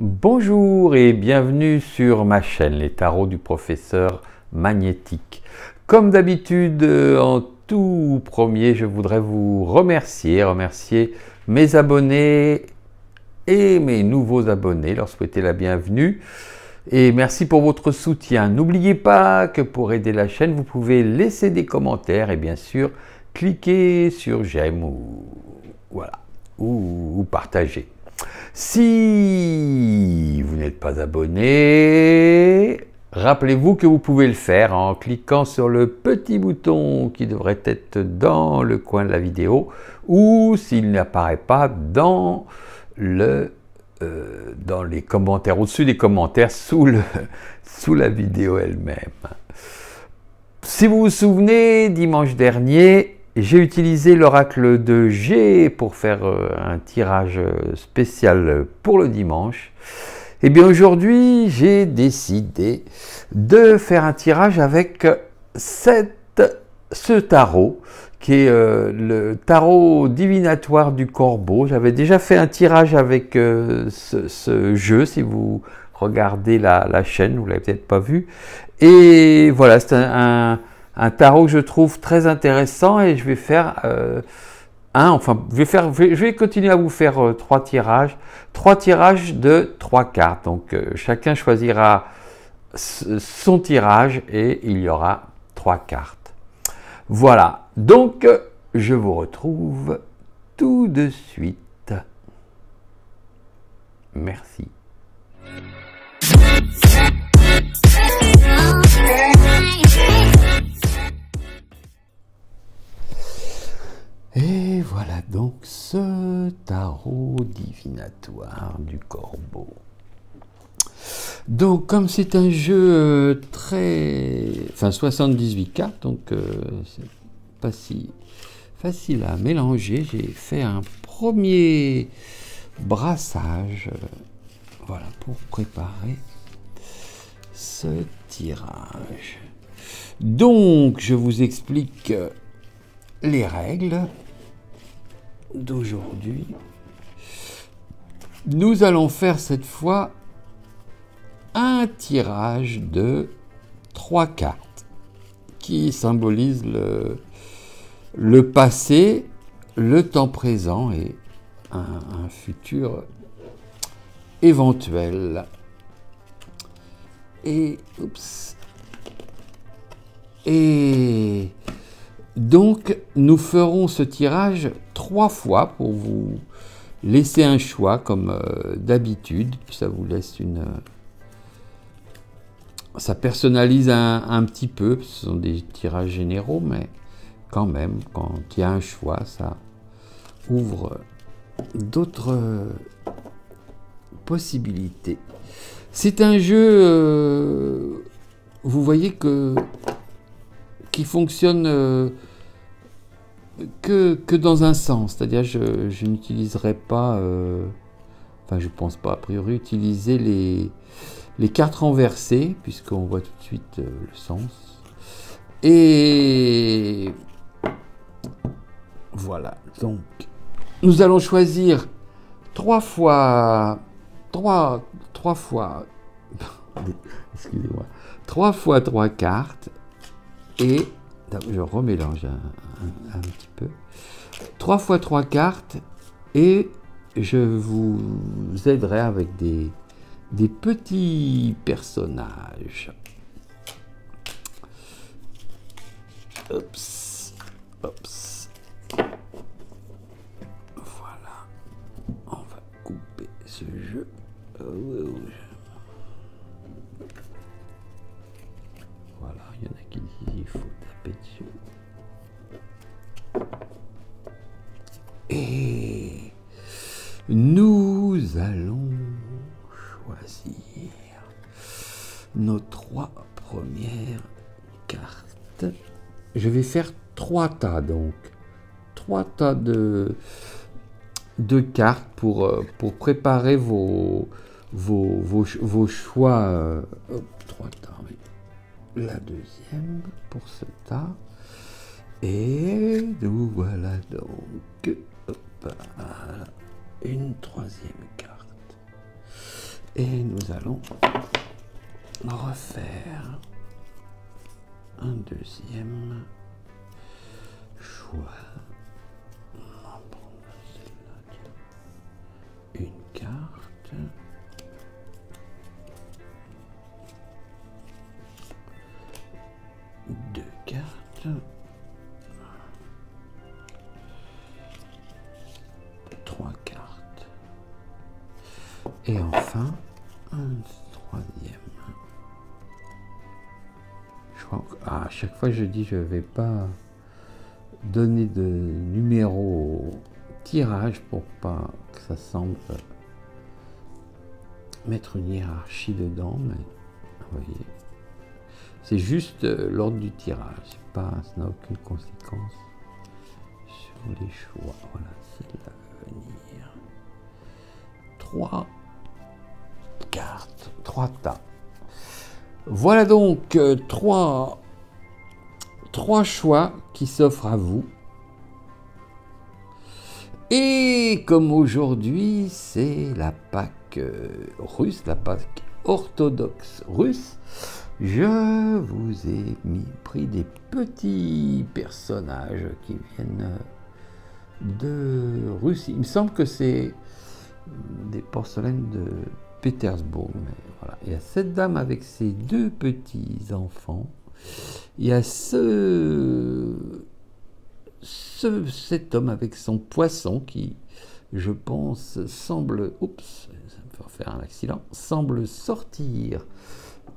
Bonjour et bienvenue sur ma chaîne Les Tarots du Professeur Magnétique. Comme d'habitude, en tout premier, je voudrais vous remercier mes abonnés et mes nouveaux abonnés, leur souhaiter la bienvenue. Et merci pour votre soutien. N'oubliez pas que pour aider la chaîne, vous pouvez laisser des commentaires et bien sûr, cliquer sur j'aime ou partager. Si vous n'êtes pas abonné, rappelez-vous que vous pouvez le faire en cliquant sur le petit bouton qui devrait être dans le coin de la vidéo ou s'il n'apparaît pas dans les commentaires, au-dessus des commentaires, sous la vidéo elle-même. Si vous vous souvenez, dimanche dernier, j'ai utilisé l'oracle de G pour faire un tirage spécial pour le dimanche. Et bien aujourd'hui, j'ai décidé de faire un tirage avec ce tarot, qui est le tarot divinatoire du corbeau. J'avais déjà fait un tirage avec ce jeu, si vous regardez la chaîne, vous ne l'avez peut-être pas vu. Et voilà, c'est un tarot que je trouve très intéressant et je vais faire je vais continuer à vous faire trois tirages de 3 cartes. Donc chacun choisira son tirage et il y aura 3 cartes. Voilà, donc je vous retrouve tout de suite. Merci. Et voilà donc ce tarot divinatoire du corbeau. Donc comme c'est un jeu 78 cartes, donc c'est pas si facile à mélanger, j'ai fait un premier brassage, voilà, pour préparer ce tirage. Donc je vous explique les règles d'aujourd'hui. Nous allons faire cette fois un tirage de 3 cartes qui symbolisent le passé, le temps présent et un futur éventuel. Et donc, nous ferons ce tirage 3 fois pour vous laisser un choix comme d'habitude. Ça vous laisse ça personnalise un petit peu. Ce sont des tirages généraux, mais quand même, quand il y a un choix, ça ouvre d'autres possibilités. C'est un jeu, vous voyez qui fonctionne que dans un sens, c'est-à-dire je n'utiliserai pas, enfin je pense pas a priori utiliser les cartes renversées, puisqu'on voit tout de suite le sens. Et voilà, donc nous allons choisir 3 fois, excusez-moi, 3 fois 3 cartes, et je remélange un petit peu. 3 fois 3 cartes, et je vous aiderai avec des petits personnages. Oups, oups. Voilà. On va couper ce jeu. Voilà, il y en a qui disent il faut taper dessus. Et nous allons choisir nos 3 premières cartes. Je vais faire 3 tas, donc 3 tas de cartes pour préparer vos choix. 3 tas, oui. La deuxième pour ce tas. Et nous voilà donc, hop, voilà, une troisième carte. Et nous allons refaire un deuxième choix. On va prendre celle-là. Une carte. Deux cartes. Trois cartes. Et enfin, un troisième. Je crois à chaque fois je dis je ne vais pas donner de numéro au tirage pour pas que ça semble mettre une hiérarchie dedans, mais vous voyez, c'est juste l'ordre du tirage, ça n'a aucune conséquence sur les choix. Voilà, c'est l'avenir. Trois cartes, trois tas. Voilà donc trois choix qui s'offrent à vous. Et comme aujourd'hui, c'est la Pâque russe, la Pâque orthodoxe russe, je vous ai pris des petits personnages qui viennent de Russie. Il me semble que c'est des porcelaines de Pétersbourg. Mais voilà. Il y a cette dame avec ses deux petits enfants. Il y a cet homme avec son poisson qui, je pense, semble, oups, ça me fait faire un accident, semble sortir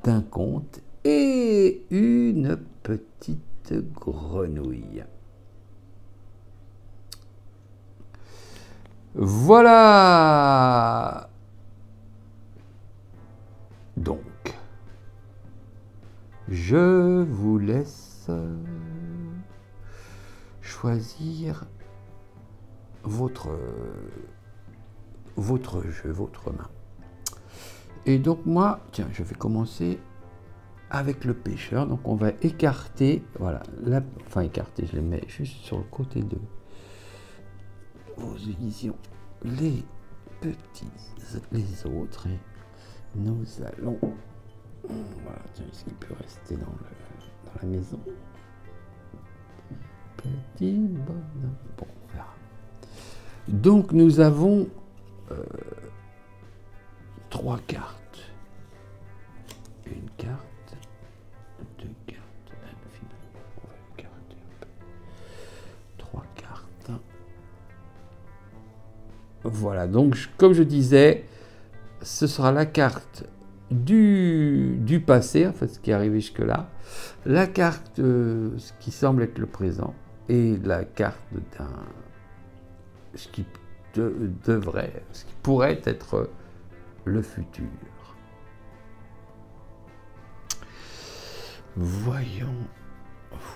d'un conte, et une petite grenouille. Voilà. Donc, je vous laisse choisir votre jeu, votre main. Et donc moi, tiens, je vais commencer avec le pêcheur. Donc on va écarter, voilà, enfin écarter, je les mets juste sur le côté de vos visions, les autres, et nous allons, voilà, est-ce qu'il peut rester dans la maison? Petit bonhomme, bon, on verra. Donc nous avons trois cartes. Une carte, deux cartes, finalement, on va écarter un peu. Trois cartes. Voilà, donc comme je disais, ce sera la carte du passé, en fait, ce qui est arrivé jusque-là, la carte, ce qui semble être le présent, et la carte ce qui pourrait être le futur. Voyons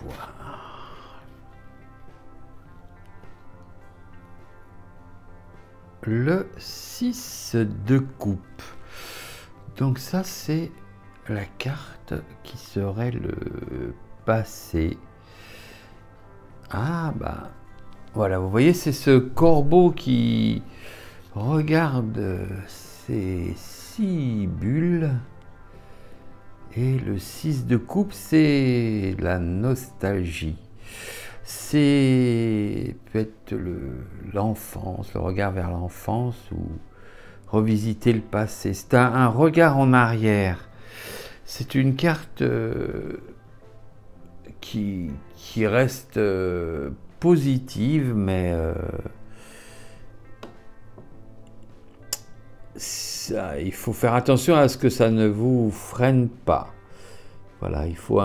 voir. Le 6 de coupe. Donc ça, c'est la carte qui serait le passé. Ah bah, voilà, vous voyez, c'est ce corbeau qui regarde ces 6 bulles. Et le 6 de coupe, c'est la nostalgie. C'est peut-être l'enfance, le regard vers l'enfance ou revisiter le passé. C'est un regard en arrière. C'est une carte qui reste positive, mais il faut faire attention à ce que ça ne vous freine pas. Voilà, il faut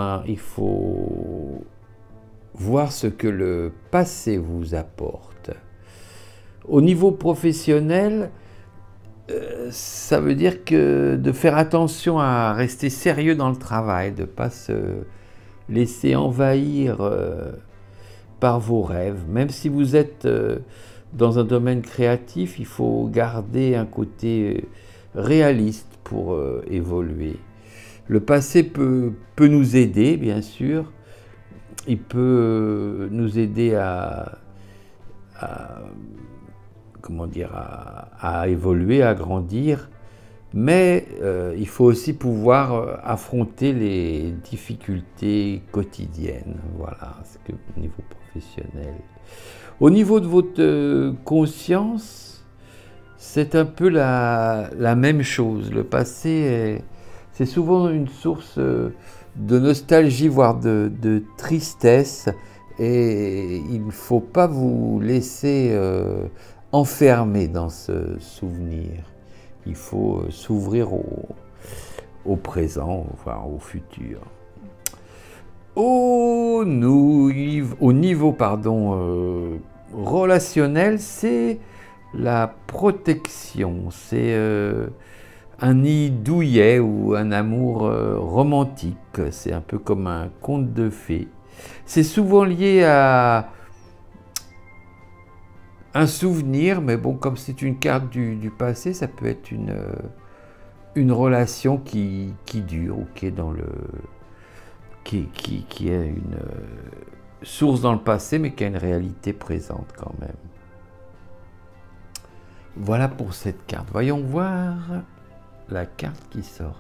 voir ce que le passé vous apporte. Au niveau professionnel, ça veut dire que de faire attention à rester sérieux dans le travail, de ne pas se laisser envahir par vos rêves. Même si vous êtes dans un domaine créatif, il faut garder un côté réaliste pour évoluer. Le passé peut nous aider, bien sûr. Il peut nous aider à évoluer, à grandir. mais il faut aussi pouvoir affronter les difficultés quotidiennes. Voilà, c'est que au niveau professionnel. Au niveau de votre conscience, c'est un peu la même chose. Le passé, c'est souvent une source de nostalgie, voire de tristesse, et il ne faut pas vous laisser enfermer dans ce souvenir. Il faut s'ouvrir au présent, enfin au futur. Au niveau relationnel, c'est la protection, c'est un nid douillet ou un amour romantique, c'est un peu comme un conte de fées. C'est souvent lié à un souvenir, mais bon, comme c'est une carte du passé, ça peut être une relation qui dure ou qui est dans le... qui est une source dans le passé, mais qui a une réalité présente quand même. Voilà pour cette carte. Voyons voir la carte qui serait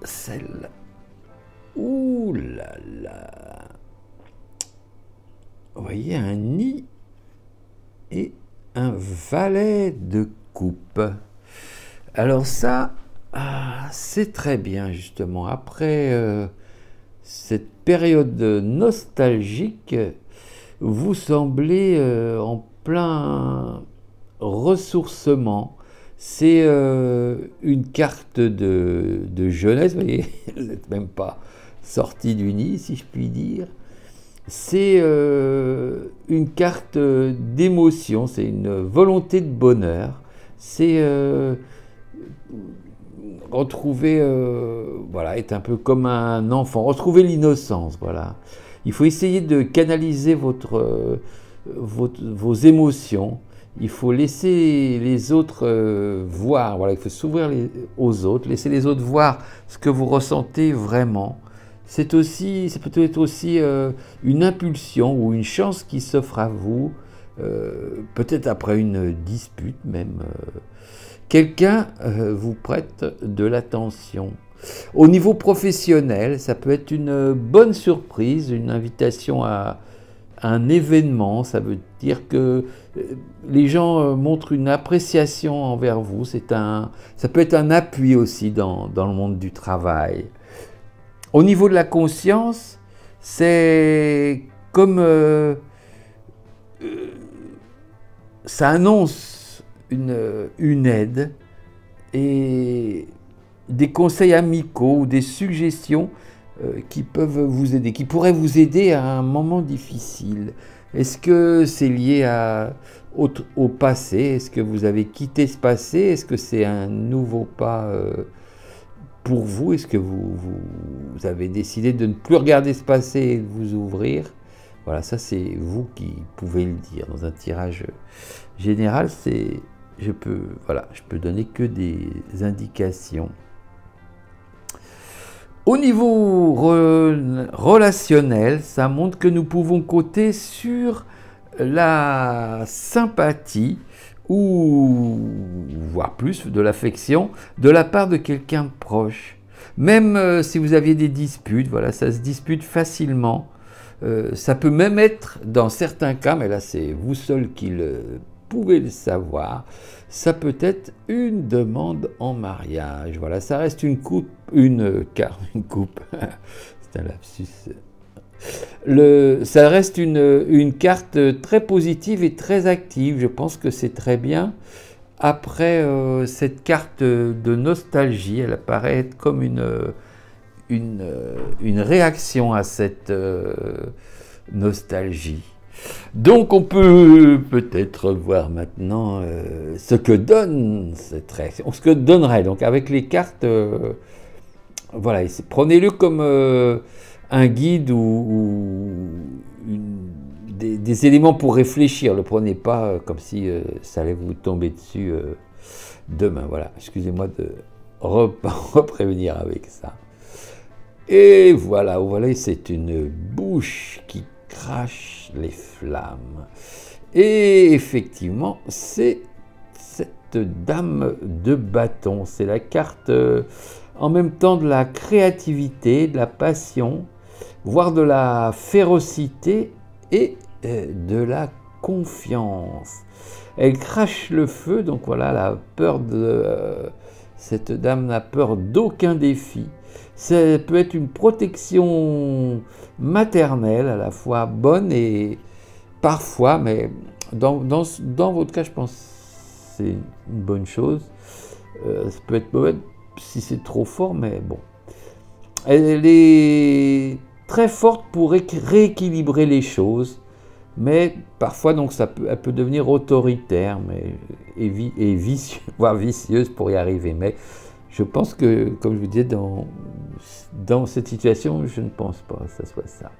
celle. Ouh là là. Vous voyez un nid et un valet de coupe. Alors ça, c'est très bien justement. Après cette période nostalgique, vous semblez en plein ressourcement. C'est une carte de jeunesse, vous voyez, vous n'êtes même pas sorti du nid, si je puis dire. C'est une carte d'émotion, c'est une volonté de bonheur. C'est retrouver, voilà, être un peu comme un enfant, retrouver l'innocence, voilà. Il faut essayer de canaliser vos émotions. Il faut laisser les autres voir, voilà, il faut s'ouvrir aux autres, laisser les autres voir ce que vous ressentez vraiment. C'est peut-être aussi une impulsion ou une chance qui s'offre à vous, peut-être après une dispute même. Quelqu'un vous prête de l'attention. Au niveau professionnel, ça peut être une bonne surprise, une invitation à un événement. Ça veut dire que les gens montrent une appréciation envers vous. Ça peut être un appui aussi dans le monde du travail. Au niveau de la conscience, c'est comme ça annonce une aide et des conseils amicaux ou des suggestions qui peuvent vous aider, qui pourraient vous aider à un moment difficile. Est-ce que c'est lié au passé? Est-ce que vous avez quitté ce passé? Est-ce que c'est un nouveau pas pour vous? Est-ce que vous avez décidé de ne plus regarder ce passé et de vous ouvrir? Voilà, ça c'est vous qui pouvez le dire. Dans un tirage général, je peux donner que des indications. Au niveau relationnel, ça montre que nous pouvons compter sur la sympathie ou voire plus de l'affection de la part de quelqu'un de proche. Même si vous aviez des disputes, voilà, ça se dispute facilement. Ça peut même être, dans certains cas, mais là c'est vous seul qui pouvez le savoir, ça peut être une demande en mariage. Voilà, ça reste une coupe, c'est un lapsus. Ça reste une carte très positive et très active. Je pense que c'est très bien. Après cette carte de nostalgie, elle apparaît être comme une réaction à cette nostalgie. Donc on peut peut-être voir maintenant ce que donne cette réaction, ce que donnerait. Donc avec les cartes, voilà, prenez-le comme un guide ou des éléments pour réfléchir. Ne le prenez pas comme si ça allait vous tomber dessus demain. Voilà, excusez-moi de reprévenir avec ça. Et voilà, c'est une bouche qui crache les flammes. Et effectivement, c'est cette dame de bâton. C'est la carte en même temps de la créativité, de la passion, voire de la férocité et de la confiance. Elle crache le feu, donc voilà, la peur de... cette dame n'a peur d'aucun défi. Ça peut être une protection maternelle, à la fois bonne et parfois, mais dans votre cas, je pense que c'est une bonne chose. Ça peut être mauvais si c'est trop fort, mais bon. Elle est très forte pour rééquilibrer les choses, mais parfois donc elle peut devenir autoritaire et vicieuse, voire vicieuse pour y arriver. Mais je pense que, comme je vous disais, dans cette situation, je ne pense pas que ça soit ça.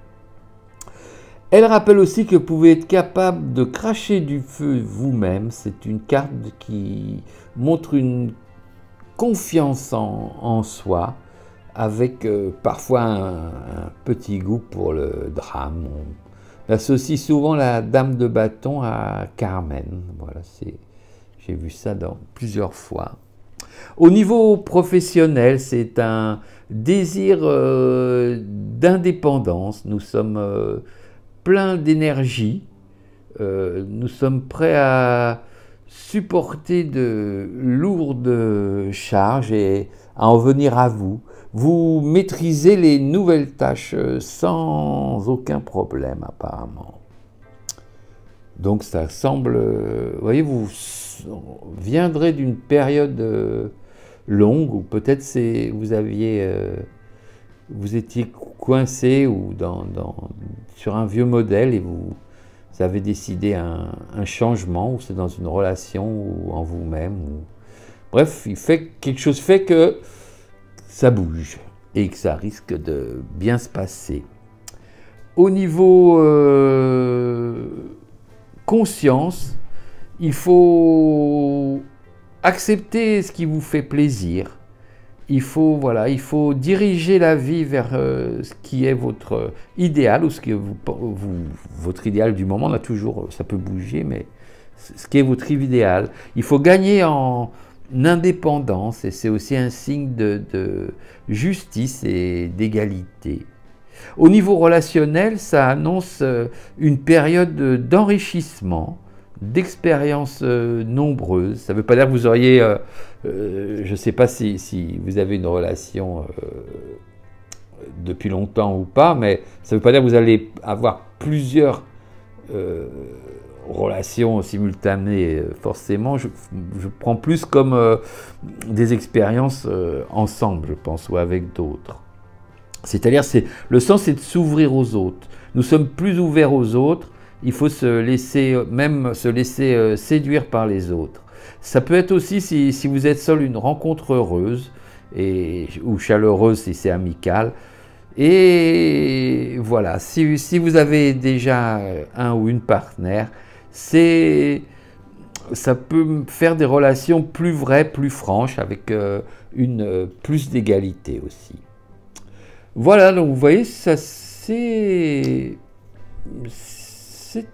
Elle rappelle aussi que vous pouvez être capable de cracher du feu vous-même. C'est une carte qui montre une confiance en soi, avec parfois un petit goût pour le drame. On associe souvent la dame de bâton à Carmen. Voilà, j'ai vu ça plusieurs fois. Au niveau professionnel, c'est un désir d'indépendance. Nous sommes pleins d'énergie. Nous sommes prêts à supporter de lourdes charges et à en venir à vous. Vous maîtrisez les nouvelles tâches sans aucun problème apparemment. Donc ça semble, vous voyez, vous viendrez d'une période longue où peut-être vous étiez coincé ou sur un vieux modèle et vous avez décidé un changement, ou c'est dans une relation ou en vous-même. Bref, quelque chose fait que ça bouge et que ça risque de bien se passer. Au niveau conscience, il faut accepter ce qui vous fait plaisir. Il faut diriger la vie vers ce qui est votre idéal, ou ce qui est votre idéal du moment. Là, toujours, ça peut bouger, mais ce qui est votre idéal. Il faut gagner en indépendance, et c'est aussi un signe de justice et d'égalité. Au niveau relationnel, ça annonce une période d'enrichissement, d'expériences nombreuses. Ça ne veut pas dire que vous auriez, je ne sais pas si vous avez une relation depuis longtemps ou pas, mais ça ne veut pas dire que vous allez avoir plusieurs relations simultanées forcément. Je prends plus comme des expériences ensemble, je pense, ou avec d'autres. C'est-à-dire, le sens, c'est de s'ouvrir aux autres. Nous sommes plus ouverts aux autres. Il faut se laisser séduire par les autres. Ça peut être aussi, si vous êtes seul, une rencontre heureuse ou chaleureuse si c'est amical. Et voilà, si vous avez déjà un ou une partenaire, ça peut faire des relations plus vraies, plus franches, avec plus d'égalité aussi. Voilà, donc vous voyez, ça c'est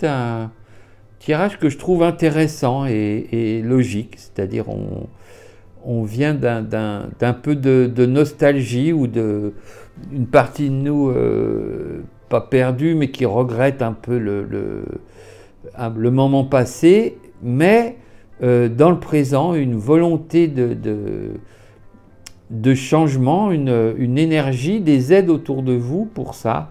un tirage que je trouve intéressant et logique, c'est-à-dire on vient d'un peu de nostalgie ou une partie de nous pas perdue, mais qui regrette un peu le moment passé, mais dans le présent, une volonté de changement, une énergie, des aides autour de vous pour ça,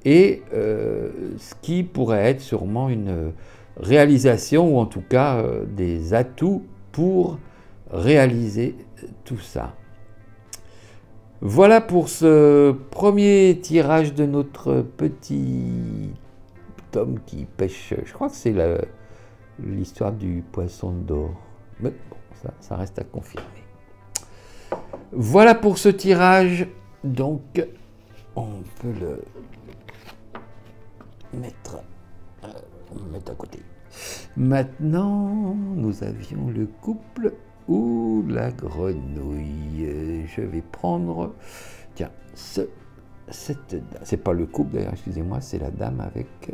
et ce qui pourrait être sûrement une réalisation, ou en tout cas des atouts pour réaliser tout ça. Voilà pour ce premier tirage de notre petit homme qui pêche. Je crois que c'est l'histoire du poisson d'or, mais bon, ça reste à confirmer. Voilà pour ce tirage, donc on peut le mettre à côté. Maintenant, nous avions le couple ou la grenouille. Je vais prendre, tiens, c'est pas le couple d'ailleurs, excusez-moi, c'est la dame avec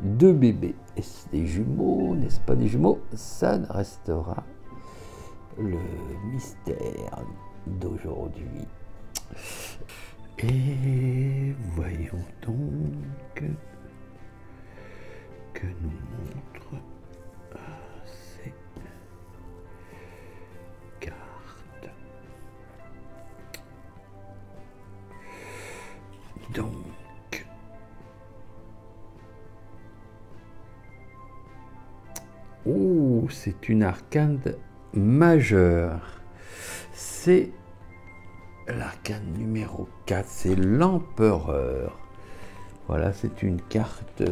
2 bébés. Est-ce des jumeaux, n'est-ce pas des jumeaux? Ça restera le mystère d'aujourd'hui. Et voyons donc que nous montrent ces cartes. Donc, oh, c'est une arcane majeure. C'est l'arcane numéro 4, c'est l'empereur. Voilà, c'est une carte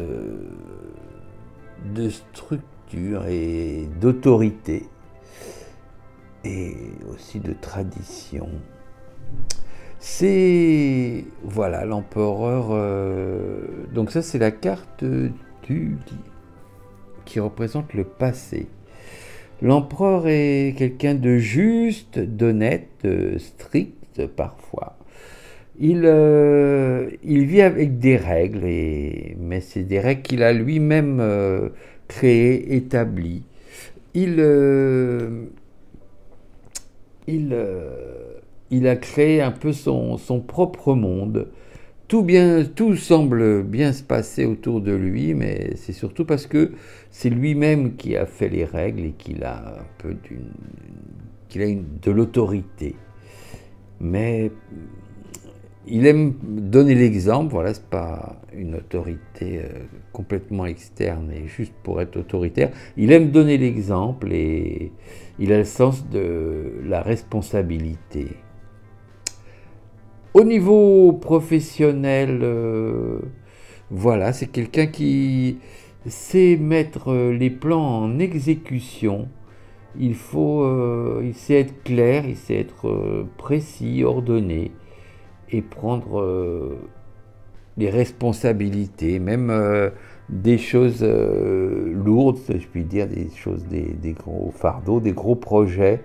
de structure et d'autorité et aussi de tradition. C'est, voilà, l'empereur. Donc ça, c'est la carte qui représente le passé. L'empereur est quelqu'un de juste, d'honnête, strict parfois. Il vit avec des règles, mais c'est des règles qu'il a lui-même créées, établies. Il a créé un peu son propre monde. Tout semble bien se passer autour de lui, mais c'est surtout parce que c'est lui-même qui a fait les règles et qu'il a de l'autorité. Mais il aime donner l'exemple, voilà, c'est pas une autorité complètement externe et juste pour être autoritaire. Il aime donner l'exemple et il a le sens de la responsabilité. Au niveau professionnel, voilà, c'est quelqu'un qui sait mettre les plans en exécution. Il sait être clair, il sait être précis, ordonné et prendre les responsabilités, même des choses lourdes, je puis dire, des choses, des gros fardeaux, des gros projets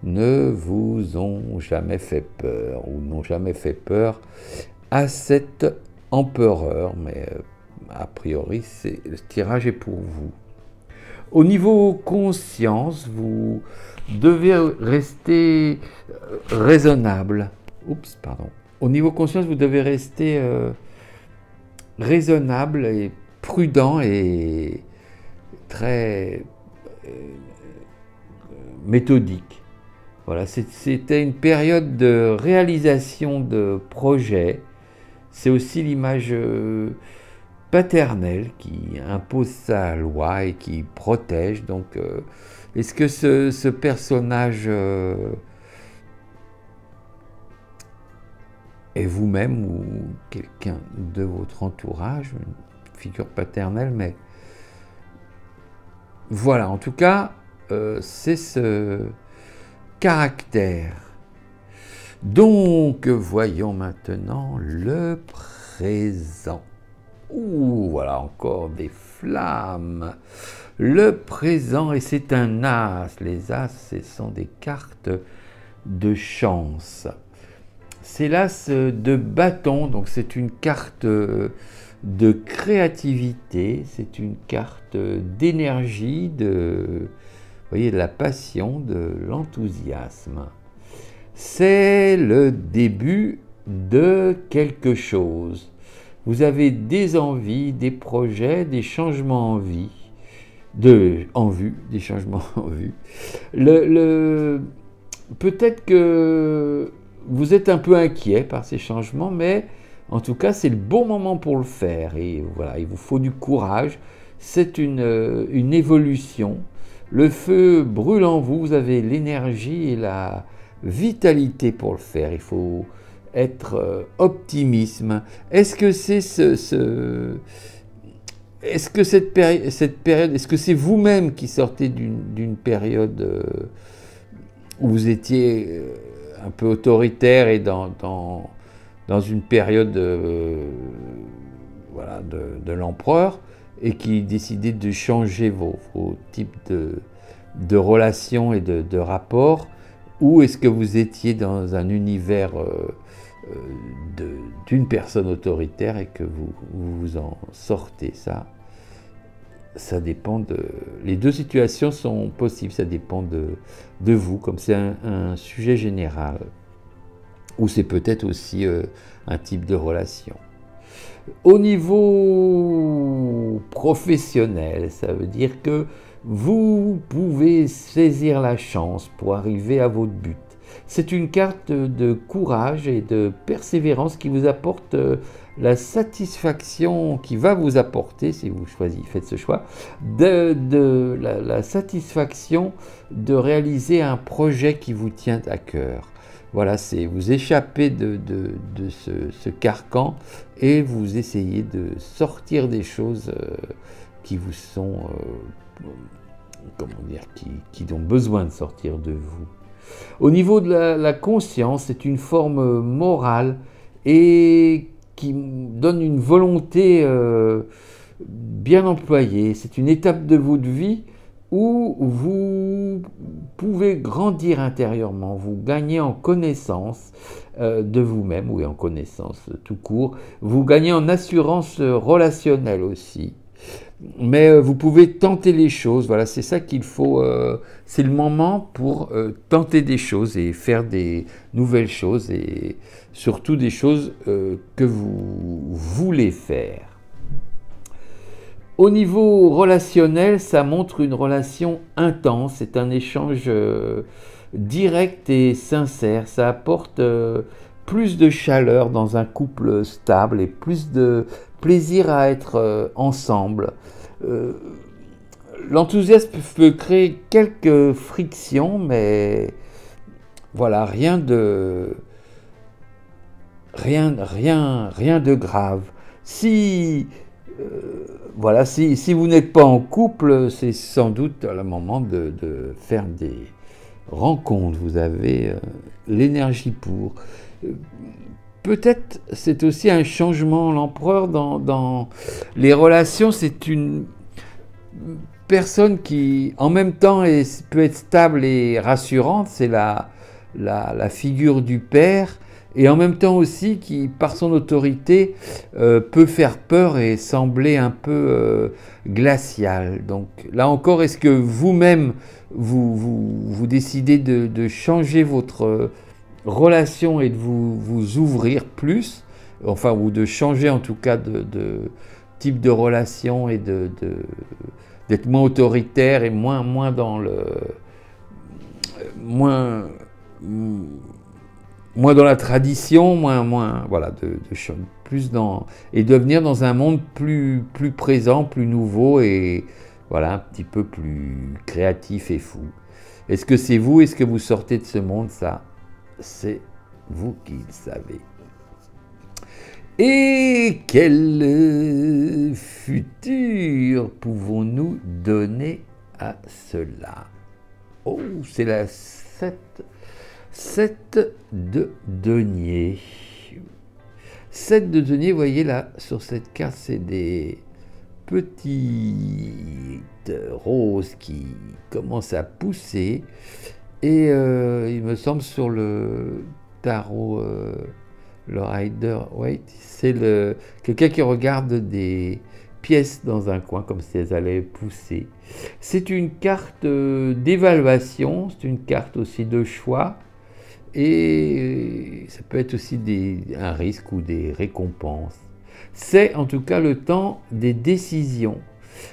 ne vous ont jamais fait peur ou n'ont jamais fait peur à cet empereur, mais a priori, le tirage est pour vous. Au niveau conscience, vous devez rester raisonnable. Oups, pardon. Au niveau conscience, vous devez rester raisonnable et prudent et très méthodique. Voilà, c'était une période de réalisation de projets. C'est aussi l'image paternelle qui impose sa loi et qui protège. Donc, est-ce que ce personnage est vous-même ou quelqu'un de votre entourage, une figure paternelle, mais voilà, en tout cas, c'est ce caractère. Donc, voyons maintenant le présent. Ouh, voilà encore des flammes. Le présent, et c'est un as. Les as, ce sont des cartes de chance. C'est l'as de bâton, donc c'est une carte de créativité, c'est une carte d'énergie, vous voyez, de la passion, de l'enthousiasme. C'est le début de quelque chose. Vous avez des envies, des projets, des changements en vue, des changements en vue. Peut-être que vous êtes un peu inquiet par ces changements, mais en tout cas, c'est le bon moment pour le faire. Et voilà, il vous faut du courage. C'est une évolution. Le feu brûle en vous, vous avez l'énergie et la vitalité pour le faire. Il faut être optimiste. Est-ce que c'est est-ce que cette période, est-ce que c'est vous-même qui sortez d'une période où vous étiez un peu autoritaire et dans une période voilà, de l'empereur et qui décidait de changer vos types de relations et de rapports, ou est-ce que vous étiez dans un univers d'une personne autoritaire et que vous en sortez? Ça ça dépend de... Les deux situations sont possibles, ça dépend de vous, comme c'est un sujet général. Ou c'est peut-être aussi un type de relation. Au niveau professionnel, ça veut dire que vous pouvez saisir la chance pour arriver à votre but. C'est une carte de courage et de persévérance qui vous apporte la satisfaction, qui va vous apporter, si vous faites ce choix, la satisfaction de réaliser un projet qui vous tient à cœur. Voilà, c'est vous échappez de ce carcan et vous essayez de sortir des choses qui vous sont, comment dire, qui ont besoin de sortir de vous. Au niveau de la conscience, c'est une forme morale et qui donne une volonté bien employée. C'est une étape de votre vie où vous pouvez grandir intérieurement, vous gagnez en connaissance de vous-même, ou en connaissance tout court, vous gagnez en assurance relationnelle aussi. Mais vous pouvez tenter les choses, voilà, c'est ça qu'il faut, c'est le moment pour tenter des choses et faire des nouvelles choses et surtout des choses que vous voulez faire. Au niveau relationnel, ça montre une relation intense, c'est un échange direct et sincère, ça apporte plus de chaleur dans un couple stable et plus de plaisir à être ensemble. L'enthousiasme peut créer quelques frictions, mais voilà, rien de grave. Voilà, si vous n'êtes pas en couple, c'est sans doute le moment de faire des rencontres. Vous avez l'énergie pour. Peut-être c'est aussi un changement. L'empereur dans les relations, c'est une personne qui, en même temps, peut être stable et rassurante. C'est la figure du père. Et en même temps aussi qui, par son autorité, peut faire peur et sembler un peu glacial. Donc là encore, est-ce que vous-même, vous décidez de changer votre relation et de vous ouvrir plus, enfin, ou de changer en tout cas de type de relation et d'être moins autoritaire et moins dans le... moins dans la tradition, voilà, plus dans, et devenir dans un monde plus présent, plus nouveau et voilà, un petit peu plus créatif et fou. Est-ce que c'est vous? Est-ce que vous sortez de ce monde? Ça, c'est vous qui le savez. Et quel futur pouvons-nous donner à cela? Oh, c'est la 7 de denier. 7 de denier, vous voyez là, sur cette carte, c'est des petites roses qui commencent à pousser. Et il me semble sur le tarot, le Rider-Waite, c'est quelqu'un qui regarde des pièces dans un coin comme si elles allaient pousser. C'est une carte d'évaluation, c'est une carte aussi de choix. Et ça peut être aussi un risque ou des récompenses. C'est en tout cas le temps des décisions.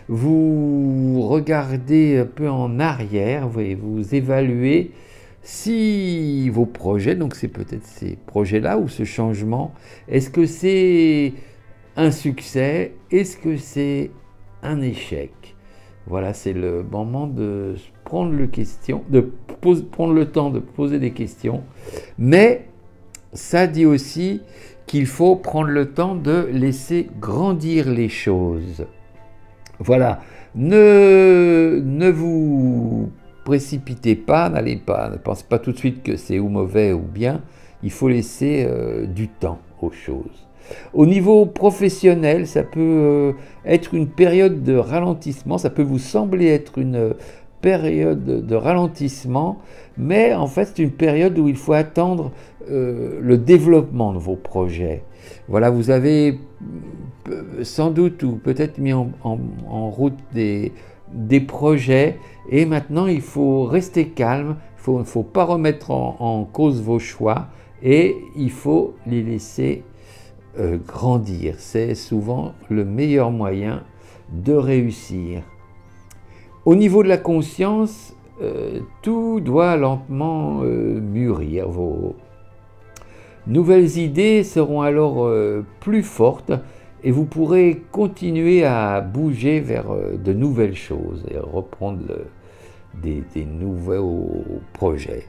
Vous regardez un peu en arrière, vous évaluez si vos projets, donc c'est peut-être ces projets-là ou ce changement, est-ce que c'est un succès? Est-ce que c'est un échec? Voilà, c'est le moment de prendre prendre le temps de poser des questions. Mais ça dit aussi qu'il faut prendre le temps de laisser grandir les choses. Voilà, ne vous précipitez pas, ne pensez pas tout de suite que c'est ou mauvais ou bien. Il faut laisser du temps aux choses. Au niveau professionnel, ça peut être une période de ralentissement, ça peut vous sembler être une période de ralentissement, mais en fait c'est une période où il faut attendre le développement de vos projets. Voilà, vous avez sans doute ou peut-être mis en route des projets et maintenant il faut rester calme, il ne faut pas remettre en cause vos choix et il faut les laisser grandir. C'est souvent le meilleur moyen de réussir. Au niveau de la conscience, tout doit lentement mûrir. Vos nouvelles idées seront alors plus fortes et vous pourrez continuer à bouger vers de nouvelles choses et reprendre des nouveaux projets.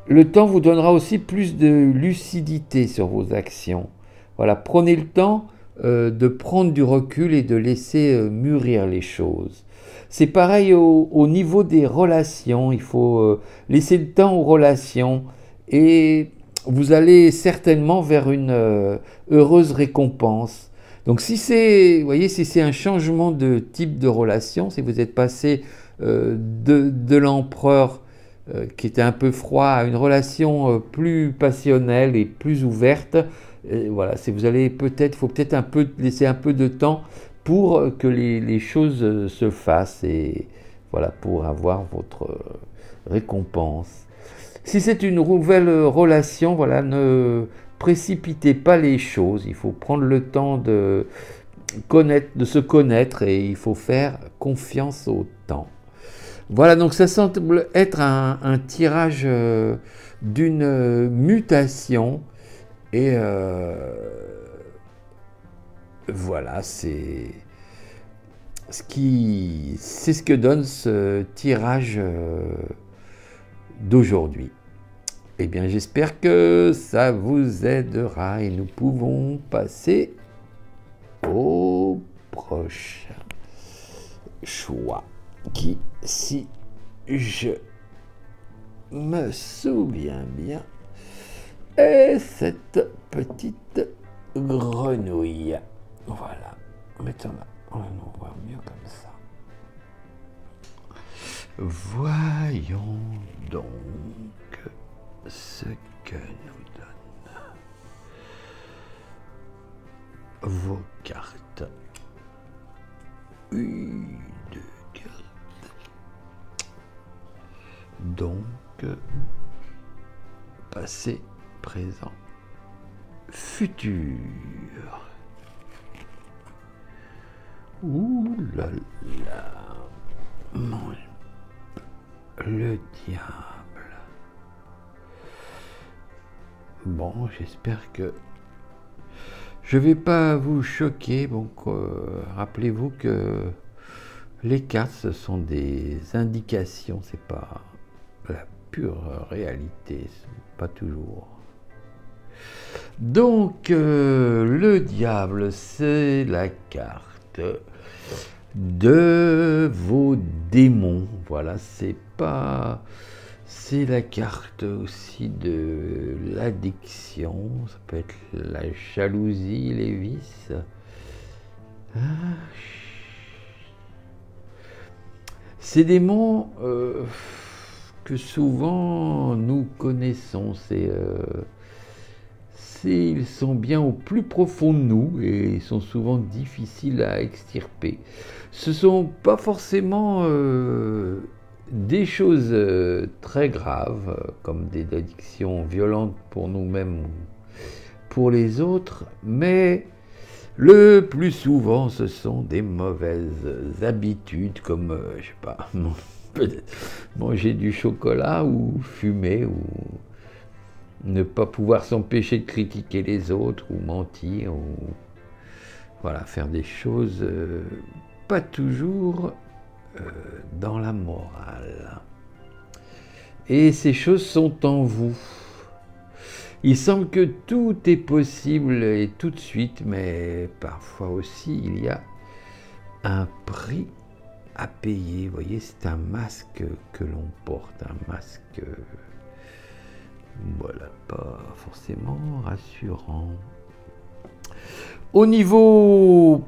Le temps vous donnera aussi plus de lucidité sur vos actions. Voilà, prenez le temps de prendre du recul et de laisser mûrir les choses. C'est pareil au niveau des relations, il faut laisser le temps aux relations et vous allez certainement vers une heureuse récompense. Donc si c'est, vous voyez, si c'est un changement de type de relation, si vous êtes passé de l'empereur qui était un peu froid à une relation plus passionnelle et plus ouverte, voilà, vous allez peut-être, faut peut-être laisser un peu de temps pour que les choses se fassent et voilà, pour avoir votre récompense. Si c'est une nouvelle relation, voilà, ne précipitez pas les choses. Il faut prendre le temps de se connaître et il faut faire confiance au temps. Voilà, donc ça semble être un tirage d'une mutation et voilà, c'est ce que donne ce tirage d'aujourd'hui. Eh bien, j'espère que ça vous aidera et nous pouvons passer au prochain choix qui, si je me souviens bien, est cette petite grenouille. Voilà, mettons-la, on va voir mieux comme ça. Voyons donc ce que nous donne vos cartes. Une, deux cartes. Donc, passé, présent, futur. Ouh là là, le diable. Bon, j'espère que je vais pas vous choquer. Donc, rappelez-vous que les cartes, ce sont des indications, c'est pas la pure réalité, pas toujours. Donc, le diable, c'est la carte de vos démons. Voilà, c'est la carte aussi de l'addiction. Ça peut être la jalousie, les vices. Ces démons que souvent nous connaissons, ils sont bien au plus profond de nous et ils sont souvent difficiles à extirper. Ce ne sont pas forcément des choses très graves, comme des addictions violentes pour nous-mêmes ou pour les autres, mais le plus souvent, ce sont des mauvaises habitudes, comme, je sais pas, peut-être manger du chocolat ou fumer ou ne pas pouvoir s'empêcher de critiquer les autres ou mentir ou voilà, faire des choses pas toujours dans la morale. Et ces choses sont en vous. Il semble que tout est possible et tout de suite, mais parfois aussi il y a un prix à payer. Vous voyez, c'est un masque que l'on porte, un masque, voilà, pas forcément rassurant. Au niveau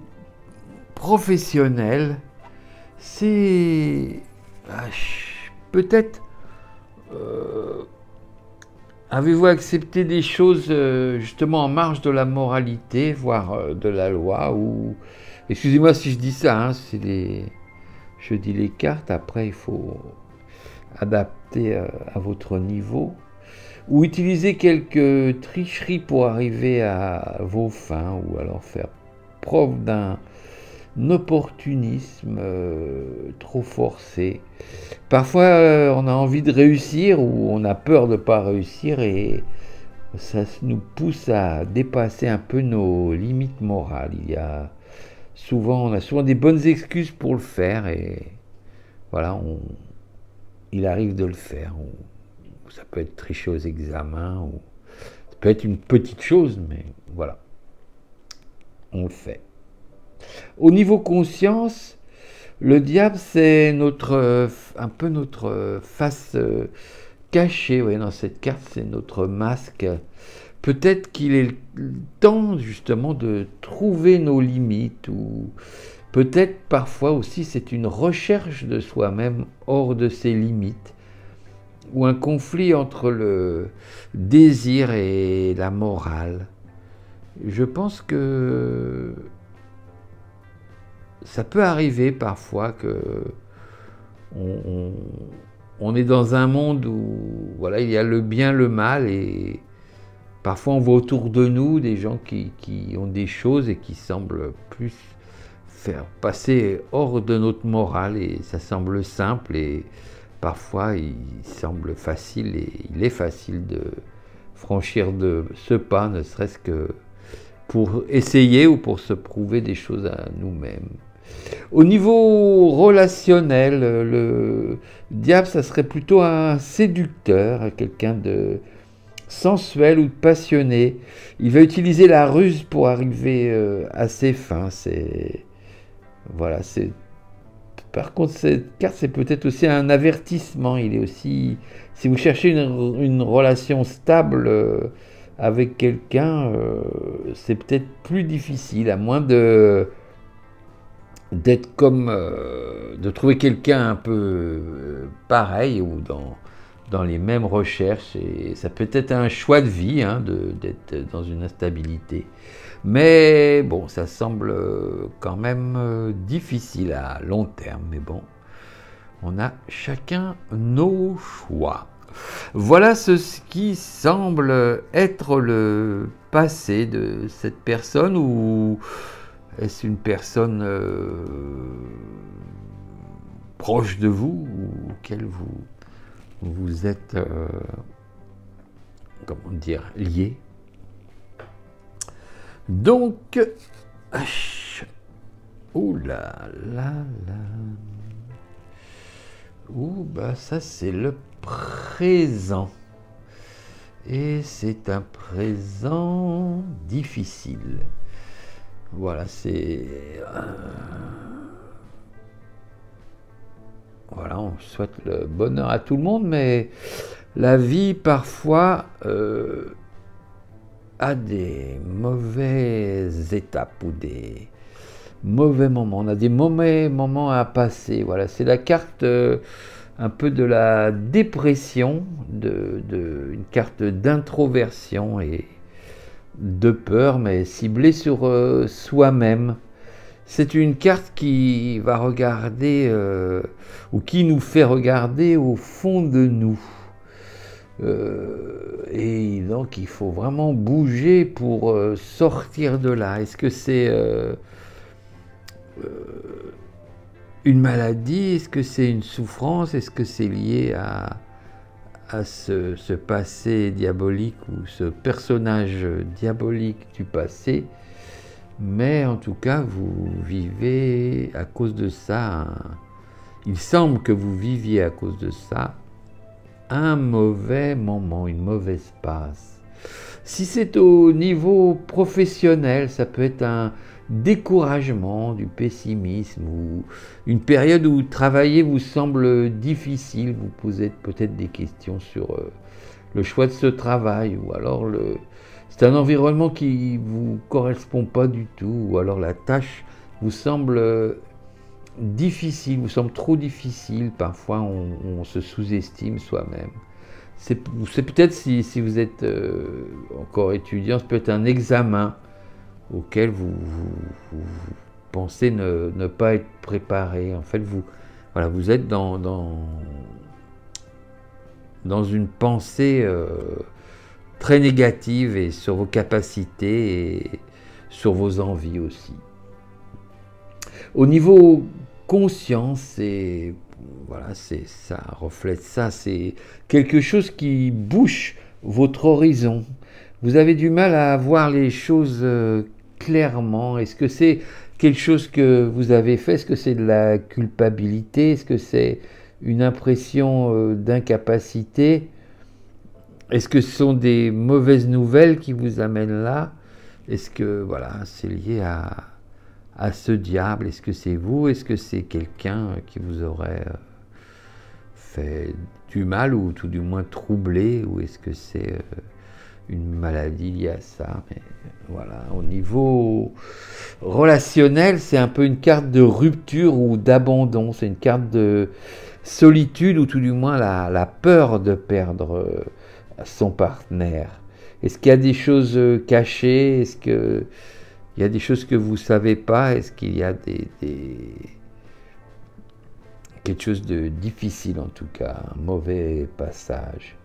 professionnel, c'est peut-être Avez-vous accepté des choses justement en marge de la moralité, voire de la loi, ou excusez-moi si je dis ça, hein, je dis les cartes, après il faut adapter à votre niveau, ou utiliser quelques tricheries pour arriver à vos fins, ou alors faire preuve d'un opportunisme trop forcé. Parfois, on a envie de réussir ou on a peur de ne pas réussir et ça nous pousse à dépasser un peu nos limites morales. On a souvent des bonnes excuses pour le faire et voilà, il arrive de le faire. Ça peut être tricher aux examens ou ça peut être une petite chose, mais voilà, on le fait. Au niveau conscience, le diable, c'est un peu notre face cachée. Ouais, dans cette carte, c'est notre masque. Peut-être qu'il est le temps justement de trouver nos limites, ou peut-être parfois aussi c'est une recherche de soi-même hors de ses limites, ou un conflit entre le désir et la morale. Je pense que ça peut arriver parfois que on est dans un monde où voilà, il y a le bien, le mal, et parfois on voit autour de nous des gens qui ont des choses et qui semblent plus faire passer hors de notre morale, et ça semble simple et parfois il semble facile, et il est facile de franchir de ce pas, ne serait-ce que pour essayer ou pour se prouver des choses à nous-mêmes. Au niveau relationnel, le diable, ça serait plutôt un séducteur, quelqu'un de sensuel ou de passionné. Il va utiliser la ruse pour arriver à ses fins. Voilà, par contre, cette carte, c'est peut-être aussi un avertissement. Il est aussi, si vous cherchez une relation stable avec quelqu'un, c'est peut-être plus difficile, à moins d'être comme de trouver quelqu'un un peu pareil ou dans les mêmes recherches, et ça peut être un choix de vie hein, d'être dans une instabilité, mais bon, ça semble quand même difficile à long terme, mais bon, on a chacun nos choix. Voilà ce qui semble être le passé de cette personne, ou est-ce une personne proche de vous, ou auquel vous êtes, comment dire, lié? Donc, ouh là là là, ouh bah ça c'est le présent, et c'est un présent difficile. Voilà, voilà, on souhaite le bonheur à tout le monde, mais la vie parfois a des mauvaises étapes ou des mauvais moments. On a des mauvais moments à passer. Voilà, c'est la carte un peu de la dépression, une carte d'introversion et de peur, mais ciblée sur soi-même. C'est une carte qui va regarder, ou qui nous fait regarder au fond de nous. Et donc il faut vraiment bouger pour sortir de là. Est-ce que c'est une maladie? Est-ce que c'est une souffrance? Est-ce que c'est lié à ce passé diabolique, ou ce personnage diabolique du passé? Mais en tout cas, vous vivez à cause de ça, il semble que vous viviez à cause de ça, un mauvais moment, une mauvaise passe. Si c'est au niveau professionnel, ça peut être un découragement, du pessimisme, ou une période où travailler vous semble difficile, vous posez peut-être des questions sur le choix de ce travail, ou alors c'est un environnement qui ne vous correspond pas du tout, ou alors la tâche vous semble difficile, vous semble trop difficile. Parfois on se sous-estime soi-même. c'est peut-être si vous êtes encore étudiant, c'est peut-être un examen auquel vous pensez ne pas être préparé. En fait, voilà, vous êtes dans une pensée très négative et sur vos capacités et sur vos envies aussi. Au niveau conscience, voilà, ça reflète ça, c'est quelque chose qui bouche votre horizon. Vous avez du mal à voir les choses clairement. Est-ce que c'est quelque chose que vous avez fait? Est-ce que c'est de la culpabilité? Est-ce que c'est une impression d'incapacité? Est-ce que ce sont des mauvaises nouvelles qui vous amènent là? Est-ce que voilà, c'est lié à ce diable? Est-ce que c'est vous? Est-ce que c'est quelqu'un qui vous aurait fait du mal ou tout du moins troublé? Ou est-ce que c'est une maladie liée à ça? Mais voilà, au niveau relationnel, c'est un peu une carte de rupture ou d'abandon. C'est une carte de solitude ou tout du moins la peur de perdre son partenaire. Est-ce qu'il y a des choses cachées? Est-ce qu'il y a des choses que vous ne savez pas? Est-ce qu'il y a quelque chose de difficile en tout cas, un mauvais passage?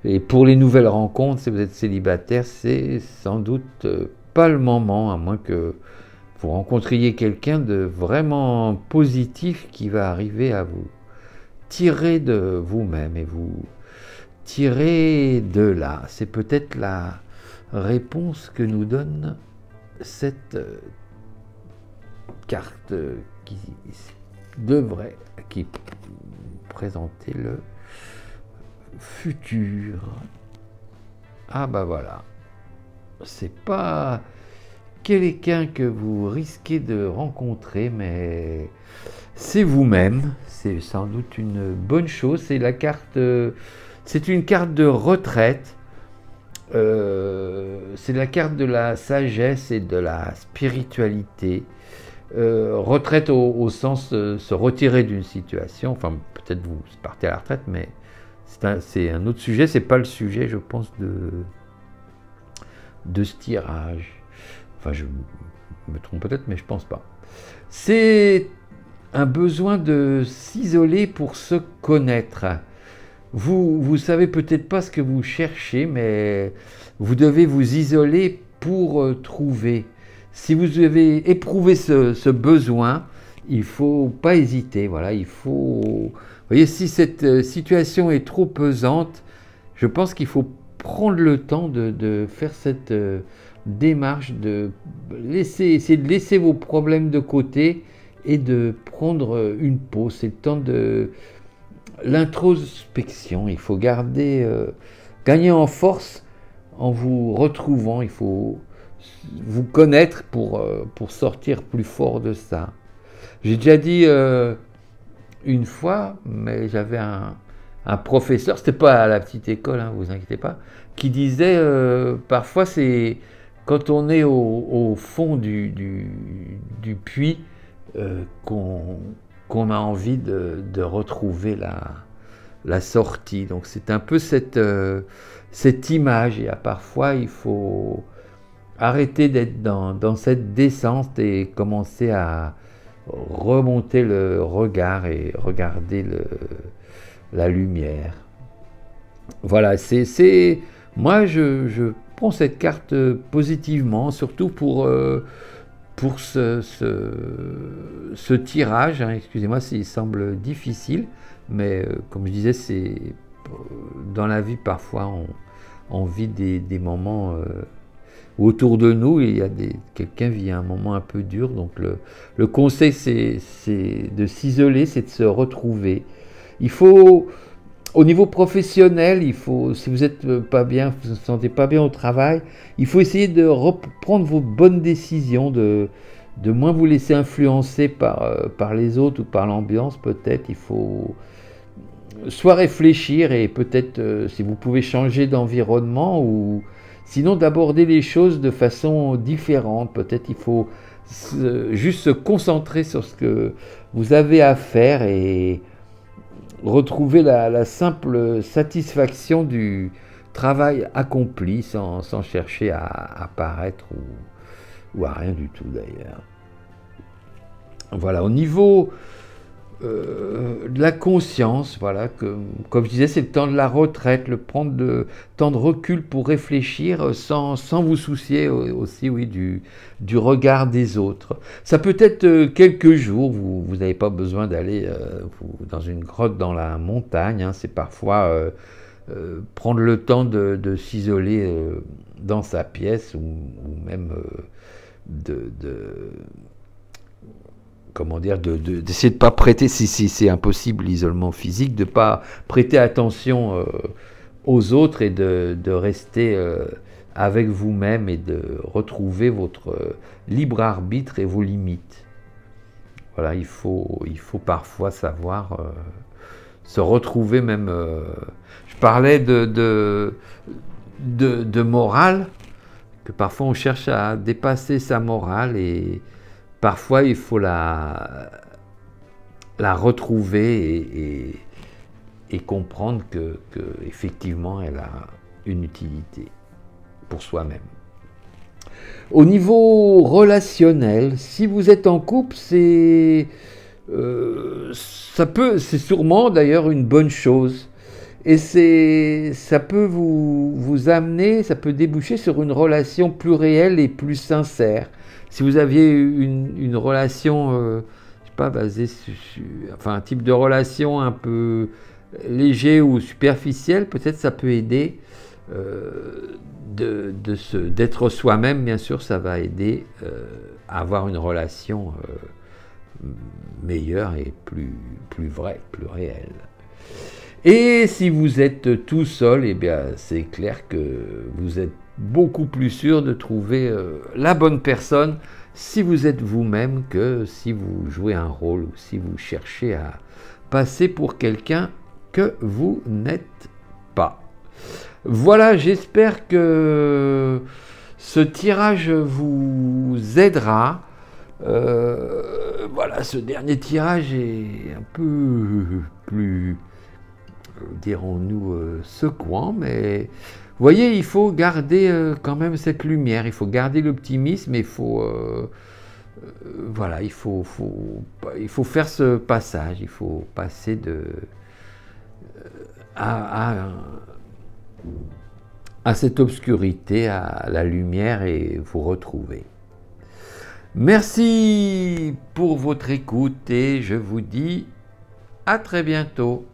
Et pour les nouvelles rencontres, si vous êtes célibataire, c'est sans doute pas le moment, à moins que vous rencontriez quelqu'un de vraiment positif qui va arriver à vous tirer de vous-même et vous tirer de là. C'est peut-être la réponse que nous donne cette carte qui devrait présenter le futur. Ah bah voilà, c'est pas quelqu'un que vous risquez de rencontrer, mais c'est vous-même. C'est sans doute une bonne chose. C'est la carte, c'est une carte de retraite. C'est la carte de la sagesse et de la spiritualité. Retraite au sens se retirer d'une situation. Enfin, peut-être vous partez à la retraite, mais c'est un autre sujet. C'est pas le sujet, je pense, de ce tirage. Enfin, je me trompe peut-être, mais je pense pas. C'est un besoin de s'isoler pour se connaître. Vous savez peut-être pas ce que vous cherchez, mais vous devez vous isoler pour trouver. Si vous avez éprouvé ce besoin, il faut pas hésiter. Voilà, il faut. Vous voyez, si cette situation est trop pesante, je pense qu'il faut prendre le temps de faire cette démarche essayer de laisser vos problèmes de côté et de prendre une pause. C'est le temps de l'introspection. Il faut gagner en force en vous retrouvant. Il faut vous connaître pour sortir plus fort de ça. J'ai déjà dit une fois, mais j'avais un professeur, c'était pas à la petite école, hein, vous inquiétez pas, qui disait parfois c'est quand on est au fond du puits qu'on a envie de retrouver la sortie. Donc c'est un peu cette image. Et parfois il faut arrêter d'être dans cette descente et commencer à remonter le regard et regarder la lumière. Voilà, moi je prends cette carte positivement, surtout pour ce tirage, hein. Excusez-moi s'il semble difficile, mais comme je disais, dans la vie parfois on vit des moments autour de nous, et quelqu'un vit un moment un peu dur, donc le conseil c'est de s'isoler, c'est de se retrouver. Il faut, au niveau professionnel, si vous n'êtes pas bien, vous ne vous sentez pas bien au travail, il faut essayer de reprendre vos bonnes décisions, de moins vous laisser influencer par les autres ou par l'ambiance. Peut-être il faut soit réfléchir et peut-être si vous pouvez changer d'environnement, ou sinon d'aborder les choses de façon différente. Peut-être il faut juste se concentrer sur ce que vous avez à faire et retrouver la simple satisfaction du travail accompli sans chercher à apparaître ou à rien du tout d'ailleurs. Voilà, au niveau de la conscience, voilà, comme je disais, c'est le temps de la retraite, le temps de recul pour réfléchir sans vous soucier aussi, oui, du regard des autres. Ça peut être quelques jours, vous n'avez pas besoin d'aller dans une grotte dans la montagne, hein, c'est parfois prendre le temps de s'isoler dans sa pièce ou même comment dire, d'essayer de ne pas prêter, si c'est impossible l'isolement physique, de ne pas prêter attention aux autres et de rester avec vous-même et de retrouver votre libre arbitre et vos limites. Voilà, il faut parfois savoir se retrouver même. Je parlais de morale, que parfois on cherche à dépasser sa morale et parfois, il faut la retrouver et comprendre que effectivement, elle a une utilité pour soi-même. Au niveau relationnel, si vous êtes en couple, c'est sûrement d'ailleurs une bonne chose. Et ça peut vous amener, ça peut déboucher sur une relation plus réelle et plus sincère. Si vous aviez une relation, je sais pas, basée sur enfin un type de relation un peu léger ou superficiel, peut-être ça peut aider d'être soi-même. Bien sûr, ça va aider à avoir une relation meilleure et plus vraie, plus réelle. Et si vous êtes tout seul, eh bien c'est clair que vous êtes beaucoup plus sûr de trouver la bonne personne si vous êtes vous-même que si vous jouez un rôle ou si vous cherchez à passer pour quelqu'un que vous n'êtes pas. Voilà, j'espère que ce tirage vous aidera. Voilà, ce dernier tirage est un peu plus, dirons-nous, secouant, mais vous voyez, il faut garder quand même cette lumière, il faut garder l'optimisme, il faut, voilà, il faut faire ce passage, il faut passer à cette obscurité, à la lumière et vous retrouver. Merci pour votre écoute et je vous dis à très bientôt.